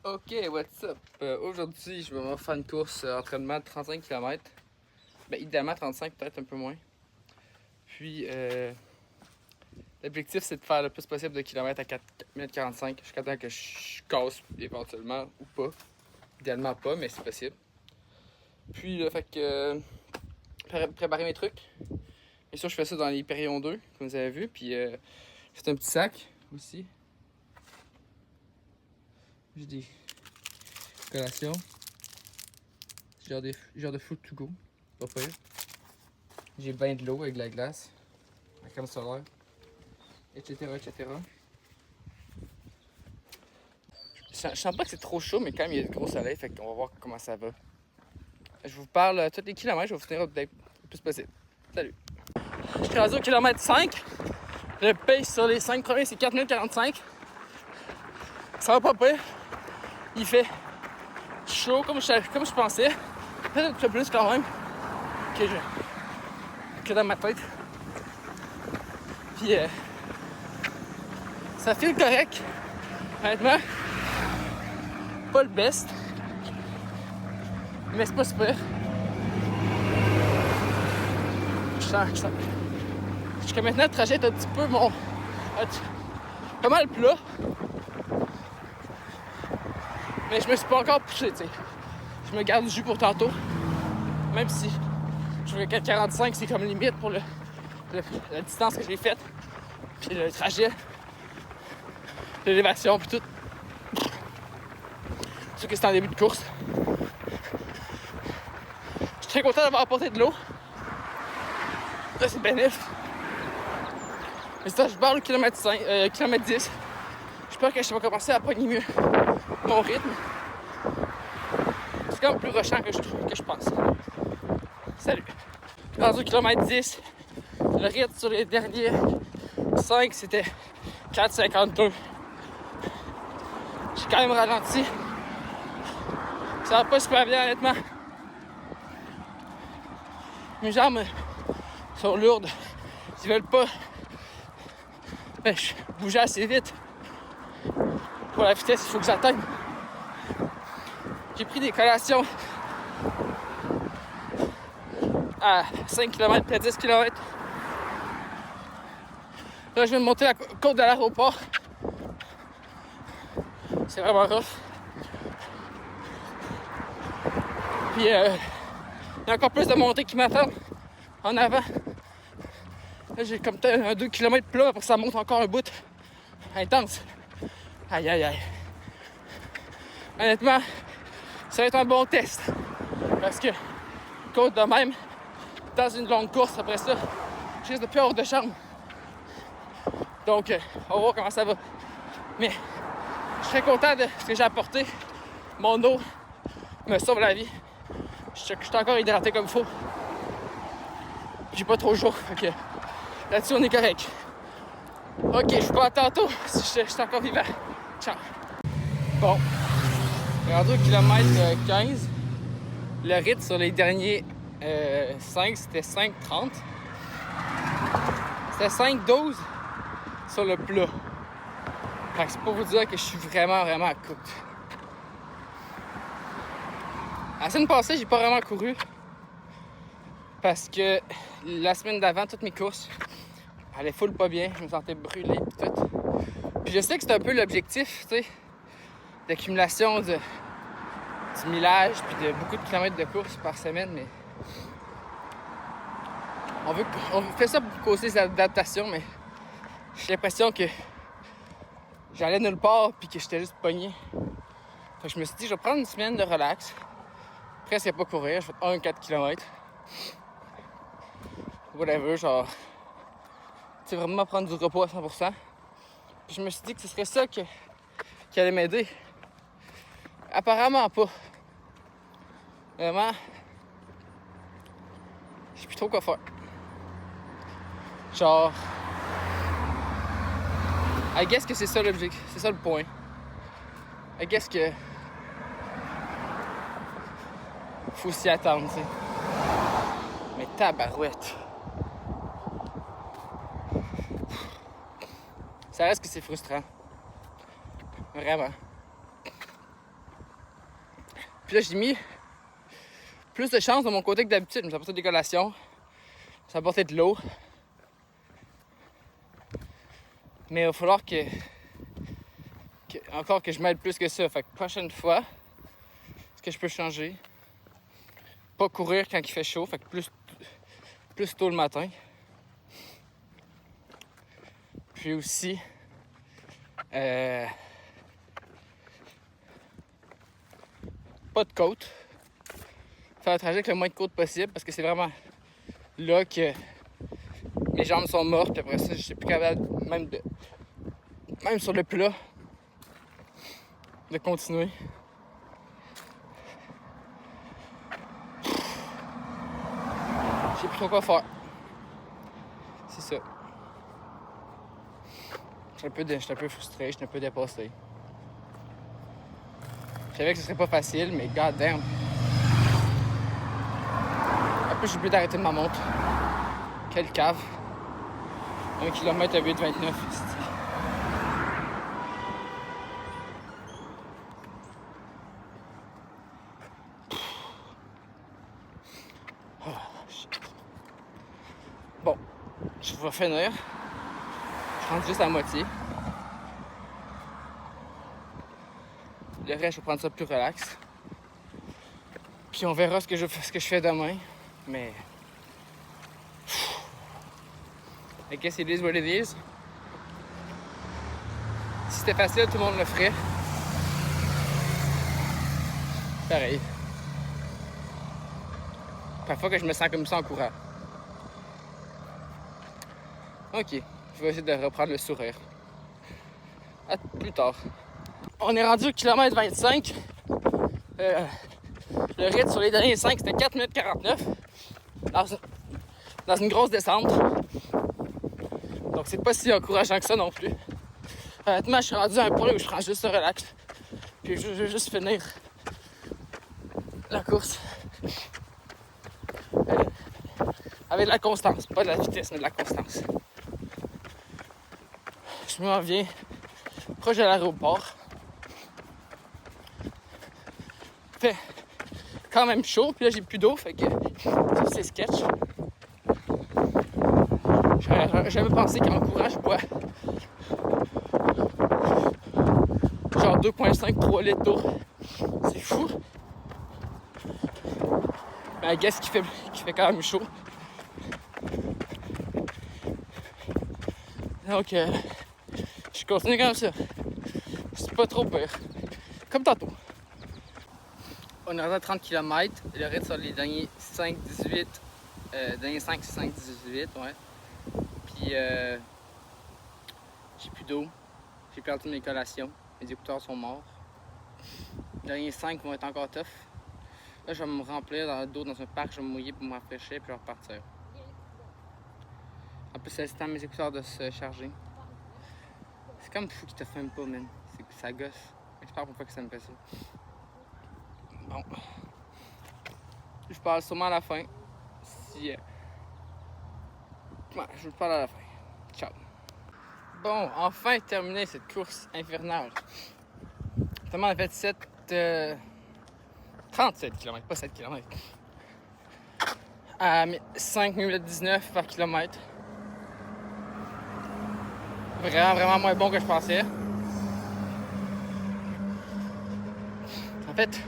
Ok, what's up? Aujourd'hui, je vais faire une course entraînement de 35 km. Ben, idéalement 35, peut-être un peu moins. Puis, l'objectif, c'est de faire le plus possible de kilomètres à 4 minutes 45 jusqu'à temps que je casse éventuellement ou pas. Idéalement pas, mais c'est possible. Puis, là, fait que préparer mes trucs. Bien sûr, je fais ça dans l'Hyperion 2, comme vous avez vu. Puis, j'ai fait un petit sac aussi. J'ai des collations. Genre de fruit to go. Pas pire. J'ai bien de l'eau avec de la glace, la crème solaire, etc. etc. Je sens pas que c'est trop chaud, mais quand même il y a du gros soleil, fait qu'on va voir comment ça va. Je vous parle tous les kilomètres, je vais vous tenir update le plus possible. Salut! Je suis rendu au kilomètre 5. Le pace sur les 5 premiers, c'est 4 minutes 45. Ça va pas pire. Il fait chaud comme je pensais. Peut-être un peu plus quand même que dans ma tête. Puis ça file correct. Honnêtement, pas le best. Mais c'est pas super. Jusqu'à maintenant, le trajet est un petit peu pas mal plat. Mais je me suis pas encore poussé, tu sais. Je me garde du jus pour tantôt. Même si je trouvais que 45, c'est comme limite pour la distance que j'ai faite. Puis le trajet, l'élévation, puis tout. Surtout que c'est en début de course. Je suis très content d'avoir apporté de l'eau. Là, c'est bénéfique. Mais ça, je parle au kilomètre 10. J'espère que je vais commencer à pogner mieux mon rythme. C'est quand même plus rushant que je pense. Salut! Rendu au kilomètre 10, le rythme sur les derniers 5, c'était 4,52. J'ai quand même ralenti. Ça va pas super bien, honnêtement. Mes jambes sont lourdes. Ils veulent pas bouger assez vite. Pour la vitesse, il faut que j'atteigne. J'ai pris des collations à 5 km puis à 10 km. Là, je viens de monter la côte de l'aéroport. C'est vraiment rough. Puis, il y a encore plus de montées qui m'attendent en avant. Là, j'ai comme peut-être un 2 km plat pour que ça monte encore un bout. Intense. Aïe, aïe, aïe. Honnêtement, ça va être un bon test. Parce que, côte de même, dans une longue course, après ça, je risque de plus avoir de chambre. Donc, on va voir comment ça va. Mais, je suis très content de ce que j'ai apporté. Mon eau me sauve la vie. Je suis encore hydraté comme il faut. J'ai pas trop chaud. Fait que là-dessus, on est correct. Ok, je vous parle tantôt si je suis encore vivant. Ciao. Bon, rendu au kilomètre 15. Le rythme sur les derniers 5, c'était 5,30. C'était 5,12 sur le plat. Fait que c'est pour vous dire que je suis vraiment cooked. La semaine passée, j'ai pas vraiment couru. Parce que la semaine d'avant, toutes mes courses allaient full pas bien. Je me sentais brûlé et tout. Puis je sais que c'est un peu l'objectif, tu sais, d'accumulation du millage puis de beaucoup de kilomètres de course par semaine, mais on fait ça pour causer des adaptations, mais j'ai l'impression que j'allais nulle part puis que j'étais juste pogné. Fait que je me suis dit, je vais prendre une semaine de relax. Presque pas courir, je fais 1-4 km. Whatever, genre, tu sais, vraiment prendre du repos à 100%. Puis je me suis dit que ce serait ça qui allait m'aider. Apparemment pas. Vraiment, je sais plus trop quoi faire. Genre, I guess que c'est ça l'objectif, c'est ça le point. I guess que faut s'y attendre, tu sais. Mais tabarouette. Ça reste que c'est frustrant. Vraiment. Puis là, j'ai mis plus de chance de mon côté que d'habitude. Je me suis apporté des collations. Je me suis apporté de l'eau. Mais il va falloir encore que je m'aide plus que ça. Fait que prochaine fois, ce que je peux changer, pas courir quand il fait chaud, fait que plus tôt le matin. Puis aussi, pas de côte. Faire un trajet avec le moins de côte possible parce que c'est vraiment là que mes jambes sont mortes. Puis après ça, je suis plus capable, même sur le plat, de continuer. Je sais plus trop quoi faire. C'est ça. Je suis un peu frustré, je suis un peu dépassé. Je savais que ce serait pas facile, mais god damn. En plus, j'ai oublié d'arrêter de ma montre. Quelle cave. 1 km à 8,29. Oh, shit. Bon, je vais finir. Je rentre juste à moitié. Le reste, je vais prendre ça plus relax. Puis on verra ce que je fais demain. Mais I guess it is what it is. Si c'était facile, tout le monde le ferait. Pareil. Parfois que je me sens comme ça en courant. Ok, je vais essayer de reprendre le sourire. À plus tard. On est rendu au kilomètre 25. Le rythme sur les derniers 5, c'était 4 minutes 49. Dans une grosse descente. Donc c'est pas si encourageant que ça non plus. Honnêtement, je suis rendu à un point où je prends juste le relax. Puis je vais juste finir la course. Avec de la constance. Pas de la vitesse, mais de la constance. Je m'en viens proche de l'aéroport. Fait quand même chaud, puis là j'ai plus d'eau, fait que ça c'est sketch. J'avais jamais pensé qu'en courant je bois genre 2,5-3 litres d'eau. C'est fou. Mais I guess qu'il fait quand même chaud. Donc je continue comme ça. C'est pas trop pire. Comme tantôt. On est rendu à 30 km. Le rythme sur les derniers 5-18. Derniers 5-18, ouais. Puis j'ai plus d'eau. J'ai perdu mes collations. Mes écouteurs sont morts. Les derniers 5 vont être encore tough. Là, je vais me remplir d'eau dans un parc. Je vais me mouiller pour me rafraîchir puis je vais repartir. En plus, c'est le temps de mes écouteurs de se charger. C'est comme fou qu'ils te filment pas, man. Ça gosse. J'espère pour pas que ça me fait ça. Bon. Je parle sûrement à la fin. Si. Ouais, je vous parle à la fin. Ciao. Bon, enfin terminé cette course infernale. Finalement, on a fait 37 km, pas 7 km. À 5 minutes 19 par kilomètre. Vraiment moins bon que je pensais. En fait,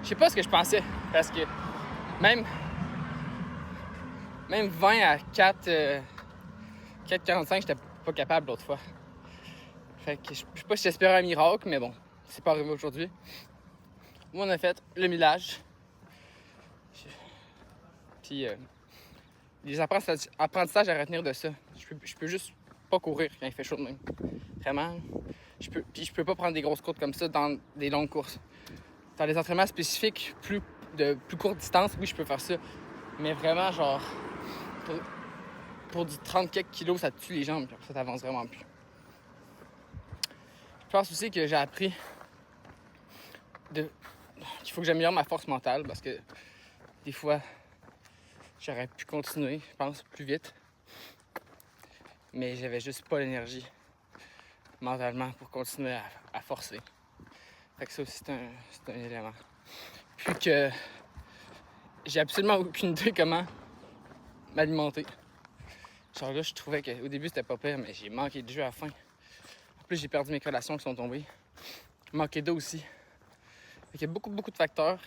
je sais pas ce que je pensais. Parce que même 20 à 4,45, j'étais pas capable l'autre fois. Fait que je sais pas si j'espérais un miracle, mais bon, c'est pas arrivé aujourd'hui. Moi, on a fait le millage. Puis les apprentissages à retenir de ça. Je peux juste pas courir quand il fait chaud de même. Vraiment. Puis je peux pas prendre des grosses côtes comme ça dans des longues courses. Dans les entraînements spécifiques, de plus courte distance, oui, je peux faire ça. Mais vraiment, genre, pour du 30 quelques kilos, ça te tue les jambes, puis après ça t'avance vraiment plus. Je pense aussi que j'ai appris qu'il faut que j'améliore ma force mentale parce que des fois, j'aurais pu continuer, je pense, plus vite. Mais j'avais juste pas l'énergie mentalement pour continuer à forcer. Fait que ça aussi, c'est un élément. Puis que j'ai absolument aucune idée comment m'alimenter. Genre là, je trouvais qu'au début c'était pas pire, mais j'ai manqué de jus à la fin. En plus, j'ai perdu mes collations qui sont tombées. J'ai manqué d'eau aussi. Fait qu'il y a beaucoup de facteurs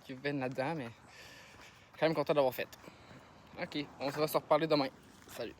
qui viennent là-dedans, mais quand même content d'avoir fait. Ok, on va se reparler demain. Salut.